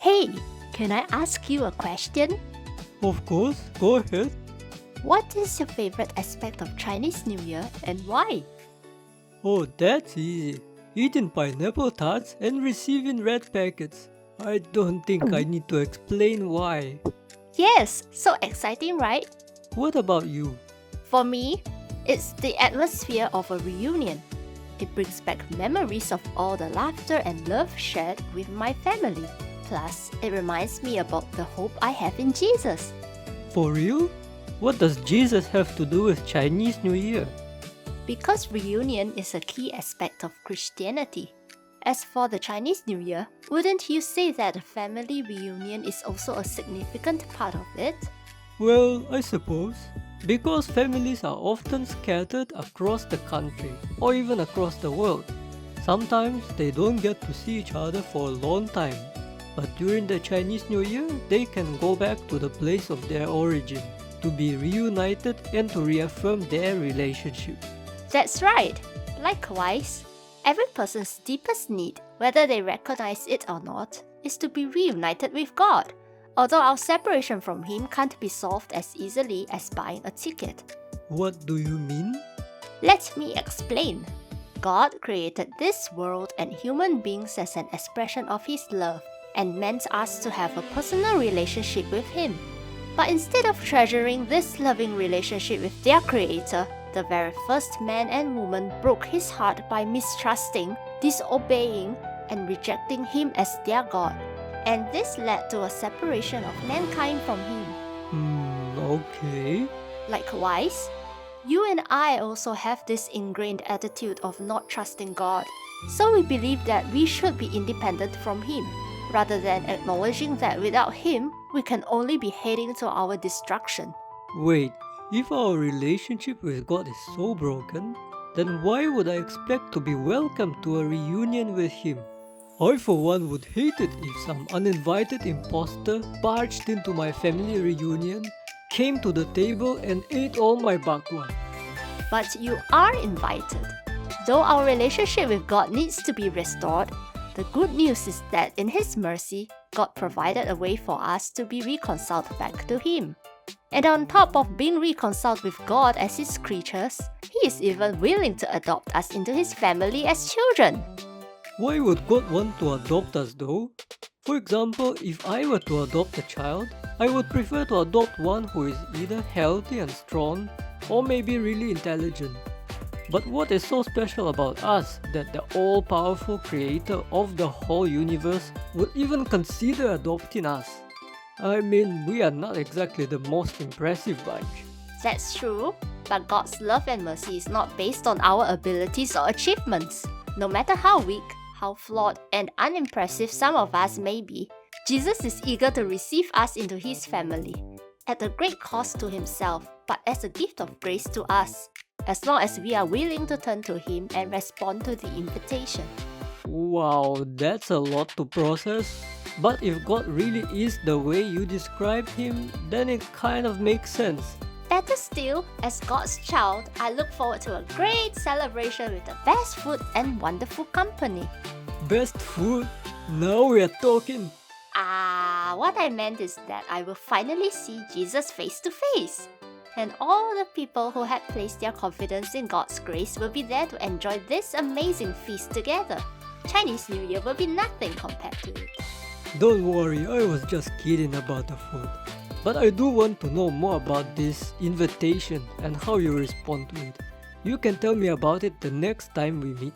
Hey, can I ask you a question? Of course, go ahead. What is your favorite aspect of Chinese New Year and why? Oh, that's easy. Eating pineapple tarts and receiving red packets. I don't think I need to explain why. Yes, so exciting, right? What about you? For me, it's the atmosphere of a reunion. It brings back memories of all the laughter and love shared with my family. Plus, it reminds me about the hope I have in Jesus. For real? What does Jesus have to do with Chinese New Year? Because reunion is a key aspect of Christianity. As for the Chinese New Year, wouldn't you say that a family reunion is also a significant part of it? Well, I suppose. Because families are often scattered across the country or even across the world. Sometimes they don't get to see each other for a long time. But during the Chinese New Year, they can go back to the place of their origin to be reunited and to reaffirm their relationship. That's right. Likewise, every person's deepest need, whether they recognize it or not, is to be reunited with God. Although our separation from Him can't be solved as easily as buying a ticket. What do you mean? Let me explain. God created this world and human beings as an expression of His love and meant us to have a personal relationship with Him. But instead of treasuring this loving relationship with their Creator, the very first man and woman broke His heart by mistrusting, disobeying, and rejecting Him as their God. And this led to a separation of mankind from Him. Okay. Likewise, you and I also have this ingrained attitude of not trusting God. So we believe that we should be independent from Him, rather than acknowledging that without Him, we can only be heading to our destruction. Wait, if our relationship with God is so broken, then why would I expect to be welcomed to a reunion with Him? I for one would hate it if some uninvited imposter barged into my family reunion, came to the table and ate all my bakwan. But you are invited. Though our relationship with God needs to be restored, the good news is that in His mercy, God provided a way for us to be reconciled back to Him. And on top of being reconciled with God as His creatures, He is even willing to adopt us into His family as children. Why would God want to adopt us though? For example, if I were to adopt a child, I would prefer to adopt one who is either healthy and strong or maybe really intelligent. But what is so special about us that the all-powerful creator of the whole universe would even consider adopting us? I mean, we are not exactly the most impressive bunch. That's true, but God's love and mercy is not based on our abilities or achievements. No matter how weak, how flawed and unimpressive some of us may be, Jesus is eager to receive us into His family, at a great cost to Himself, but as a gift of grace to us, as long as we are willing to turn to Him and respond to the invitation. Wow, that's a lot to process. But if God really is the way you describe Him, then it kind of makes sense. Better still, as God's child, I look forward to a great celebration with the best food and wonderful company. Best food? Now we are talking. What I meant is that I will finally see Jesus face to face. And all the people who had placed their confidence in God's grace will be there to enjoy this amazing feast together. Chinese New Year will be nothing compared to it. Don't worry, I was just kidding about the food. But I do want to know more about this invitation and how you respond to it. You can tell me about it the next time we meet.